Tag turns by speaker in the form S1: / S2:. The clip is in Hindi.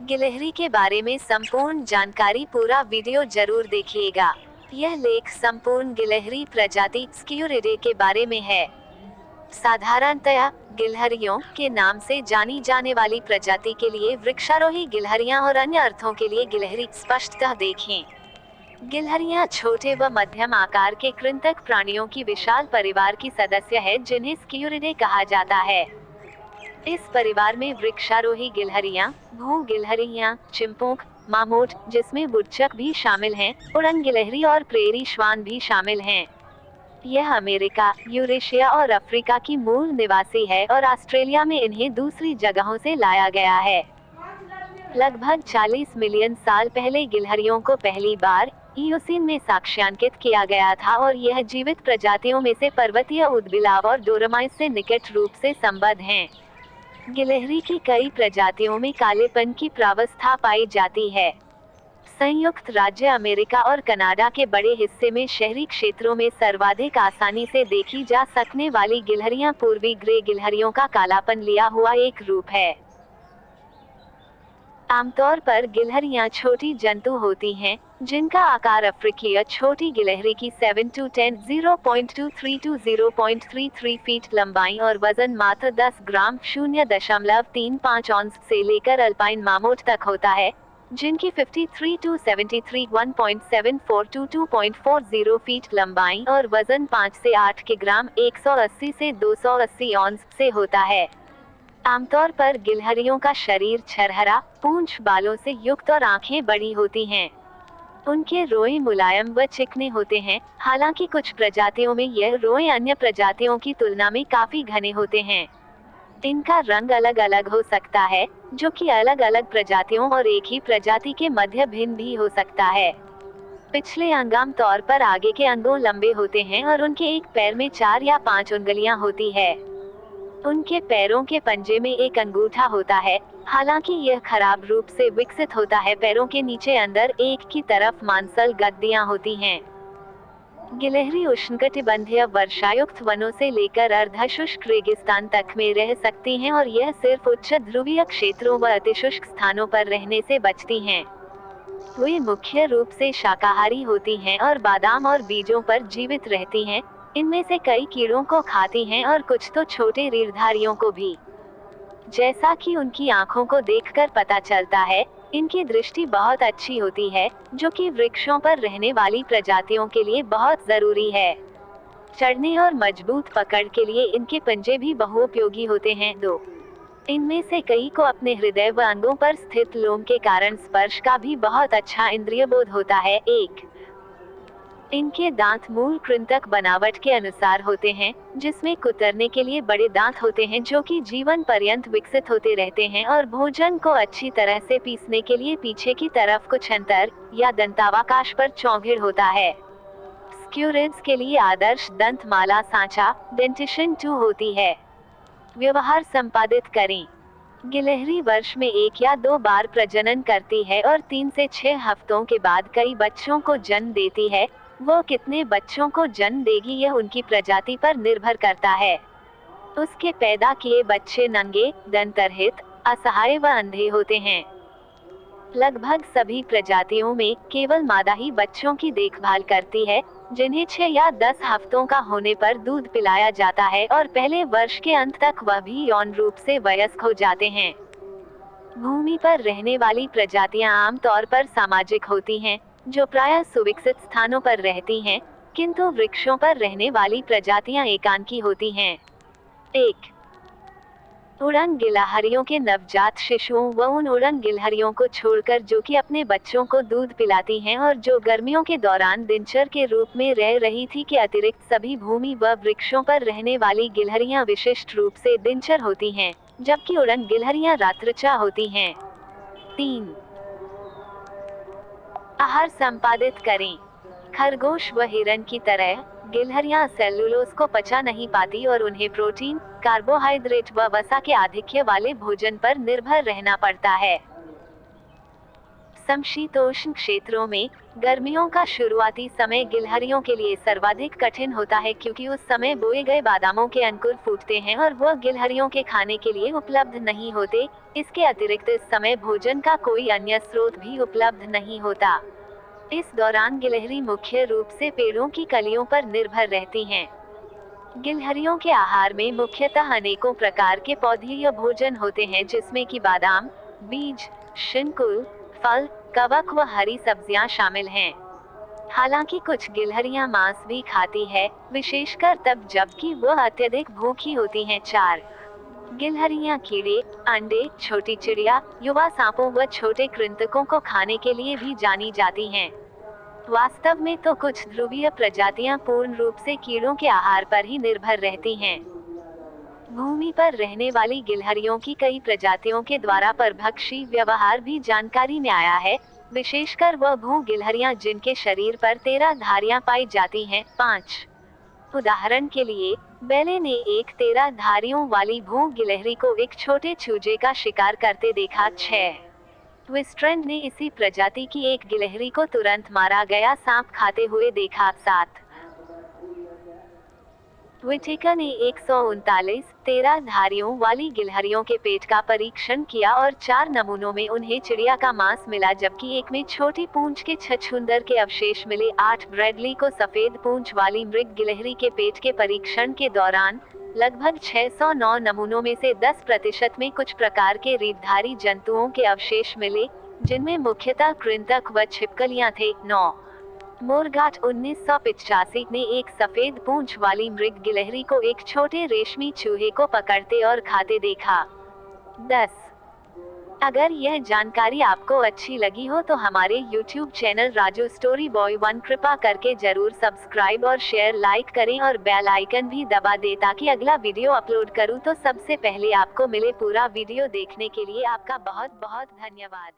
S1: गिलहरी के बारे में संपूर्ण जानकारी पूरा वीडियो जरूर देखिएगा। यह लेख संपूर्ण गिलहरी प्रजाति स्क्यूरिडे के बारे में है। साधारणतया गिलहरियों के नाम से जानी जाने वाली प्रजाति के लिए वृक्षारोही गिलहरियां और अन्य अर्थों के लिए गिलहरी स्पष्टतः देखें। गिलहरियां छोटे व मध्यम आकार के कृंतक प्राणियों की विशाल परिवार की सदस्य है जिन्हें स्क्यूरिडे कहा जाता है। इस परिवार में वृक्षारोही गिलहरियां, भू गिलहरियां, चिंपोक, मामोट जिसमें वुडचक भी शामिल हैं, उड़न गिलहरी और प्रेरी श्वान भी शामिल हैं। यह अमेरिका, यूरेशिया और अफ्रीका की मूल निवासी है और ऑस्ट्रेलिया में इन्हें दूसरी जगहों से लाया गया है। लगभग 40 मिलियन साल पहले गिलहरियों को पहली बार इयोसीन में साक्ष्यांकित किया गया था और यह जीवित प्रजातियों में से पर्वतीय ऊदबिलाव और डोरमाइट से निकट रूप से संबद्ध हैं। गिलहरी की कई प्रजातियों में कालेपन की प्रावस्था पाई जाती है। संयुक्त राज्य अमेरिका और कनाडा के बड़े हिस्से में शहरी क्षेत्रों में सर्वाधिक आसानी से देखी जा सकने वाली गिलहरियां पूर्वी ग्रे गिलहरियों का कालापन लिया हुआ एक रूप है। आमतौर पर गिलहरियां छोटी जंतु होती हैं, जिनका आकार अफ्रीकीय छोटी गिलहरी की 7 to 10 0.23 to 0.33 फीट लंबाई और वजन मात्र 10 ग्राम 0.35 औंस से लेकर अल्पाइन मामोट तक होता है, जिनकी 53 to 73 1.74 to 2.40 फीट लंबाई और वजन 5 से 8 किग्राम 180 से 280 औंस से होता है। आमतौर पर गिलहरियों का शरीर छरहरा, पूंछ बालों से युक्त और आंखें बड़ी होती हैं। उनके रोए मुलायम व चिकने होते हैं, हालांकि कुछ प्रजातियों में यह रोए अन्य प्रजातियों की तुलना में काफी घने होते हैं। इनका रंग अलग अलग हो सकता है, जो कि अलग अलग प्रजातियों और एक ही प्रजाति के मध्य भिन्न भी हो सकता है। पिछले अंग आम तौर पर आगे के अंगों लंबे होते हैं और उनके एक पैर में 4 या 5 उंगलियां होती है। उनके पैरों के पंजे में एक अंगूठा होता है, हालांकि यह खराब रूप से विकसित होता है। पैरों के नीचे अंदर एक की तरफ मांसल गद्दियां होती हैं। गिलहरी उष्णकटिबंधीय वर्षायुक्त वनों से लेकर अर्धशुष्क रेगिस्तान तक में रह सकती हैं और यह सिर्फ उच्च ध्रुवीय क्षेत्रों व अतिशुष्क स्थानों पर रहने से बचती हैं। वे मुख्य रूप से शाकाहारी होती हैं और बादाम और बीजों पर जीवित रहती हैं। इनमें से कई कीड़ों को खाती हैं और कुछ तो छोटे रीढ़धारियों को भी। जैसा कि उनकी आंखों को देखकर पता चलता है, इनकी दृष्टि बहुत अच्छी होती है, जो कि वृक्षों पर रहने वाली प्रजातियों के लिए बहुत जरूरी है। चढ़ने और मजबूत पकड़ के लिए इनके पंजे भी बहुउपयोगी होते हैं। 2. इनमें से कई को अपने हृदय व अंगों पर स्थित लोम के कारण स्पर्श का भी बहुत अच्छा इंद्रिय बोध होता है। 1. इनके दांत मूल कृंतक बनावट के अनुसार होते हैं, जिसमें कुतरने के लिए बड़े दांत होते हैं जो कि जीवन पर्यंत विकसित होते रहते हैं और भोजन को अच्छी तरह से पीसने के लिए पीछे की तरफ कुछ अंतर या दंतावकाश पर चौघिर होता है। स्क्यूरिड्स के लिए आदर्श दंतमाला सांचा डेंटिशन 2 होती है। व्यवहार संपादित करें। गिलहरी वर्ष में 1 या 2 बार प्रजनन करती है और 3 से 6 हफ्तों के बाद कई बच्चों को जन्म देती है। वो कितने बच्चों को जन्म देगी यह उनकी प्रजाति पर निर्भर करता है। उसके पैदा किए बच्चे नंगे, दंतरहित, असहाय व अंधे होते हैं। लगभग सभी प्रजातियों में केवल मादा ही बच्चों की देखभाल करती है, जिन्हें 6 या 10 हफ्तों का होने पर दूध पिलाया जाता है और पहले वर्ष के अंत तक वह भी यौन रूप से वयस्क हो जाते हैं। भूमि पर रहने वाली प्रजातियां आमतौर पर सामाजिक होती हैं, जो प्रायः सुविकसित स्थानों पर रहती हैं, किंतु वृक्षों पर रहने वाली प्रजातियां एकांकी होती हैं। 1. उड़न गिलहरियों के नवजात शिशुओं व उन उड़न गिलहरियों को छोड़कर जो कि अपने बच्चों को दूध पिलाती हैं और जो गर्मियों के दौरान दिनचर के रूप में रह रही थी के अतिरिक्त सभी भूमि व वृक्षों पर रहने वाली गिलहरियां विशिष्ट रूप से दिनचर होती हैं, जबकि उड़न गिलहरियां रात्रिचा होती हैं। 3. आहार संपादित करें। खरगोश व हिरन की तरह गिलहरियां सेलुलोज को पचा नहीं पाती और उन्हें प्रोटीन, कार्बोहाइड्रेट व वसा के आधिक्य वाले भोजन पर निर्भर रहना पड़ता है। समशीतोष्ण क्षेत्रों में गर्मियों का शुरुआती समय गिलहरियों के लिए सर्वाधिक कठिन होता है, क्योंकि उस समय बोए गए बादामों के अंकुर फूटते हैं और वह गिलहरियों के खाने के लिए उपलब्ध नहीं होते। इसके अतिरिक्त इस समय भोजन का कोई अन्य स्रोत भी उपलब्ध नहीं होता। इस दौरान गिलहरी मुख्य रूप से पेड़ों की कलियों पर निर्भर रहती हैं। गिलहरियों के आहार में मुख्यतः अनेकों प्रकार के पौधीय भोजन होते हैं, जिसमें कि बादाम, बीज, शंकुल, फल, कवक व हरी सब्जियां शामिल हैं। हालांकि कुछ गिलहरियां मांस भी खाती है, विशेषकर तब जबकि वह अत्यधिक भूखी होती हैं। 4. गिलहरियां कीड़े, अंडे, छोटी चिड़िया, युवा सांपों व छोटे कृंतकों को खाने के लिए भी जानी जाती हैं। वास्तव में तो कुछ ध्रुवीय प्रजातियां पूर्ण रूप से कीड़ों के आहार पर ही निर्भर रहती हैं। भूमि पर रहने वाली गिलहरियों की कई प्रजातियों के द्वारा परभक्षी व्यवहार भी जानकारी में आया है, विशेषकर वह भू गिलहरियां जिनके शरीर पर 13 धारियां पाई जाती हैं। 5. उदाहरण के लिए, बेले ने एक 13 धारियों वाली भू गिलहरी को एक छोटे चूजे का शिकार करते देखा। 6. विस्ट्रैंड ने इसी प्रजाति की एक गिलहरी को तुरंत मारा गया सांप खाते हुए देखा। 7. व्हिटेकर ने 139 13 धारियों वाली गिलहरियों के पेट का परीक्षण किया और 4 नमूनों में उन्हें चिड़िया का मांस मिला, जबकि एक में छोटी पूंछ के छछूंदर के अवशेष मिले। 8. ब्रैडली को सफेद पूंछ वाली मृग गिलहरी के पेट के परीक्षण के दौरान लगभग 609 नमूनों में से 10% में कुछ प्रकार के रीढ़धारी जंतुओं के अवशेष मिले, जिनमें मुख्यतः कृंतक व छिपकलियां थे। 9. मोरगाट 1985 ने एक सफेद पूंछ वाली मृग गिलहरी को एक छोटे रेशमी चूहे को पकड़ते और खाते देखा। 10. अगर यह जानकारी आपको अच्छी लगी हो तो हमारे YouTube channel Raju story boy 1 कृपा करके जरूर सब्सक्राइब और शेयर लाइक करें और बेल आइकन भी दबा दें, ताकि अगला वीडियो अपलोड करूं तो सबसे पहले आपको मिले। पूरा वीडियो देखने के लिए आपका बहुत बहुत धन्यवाद।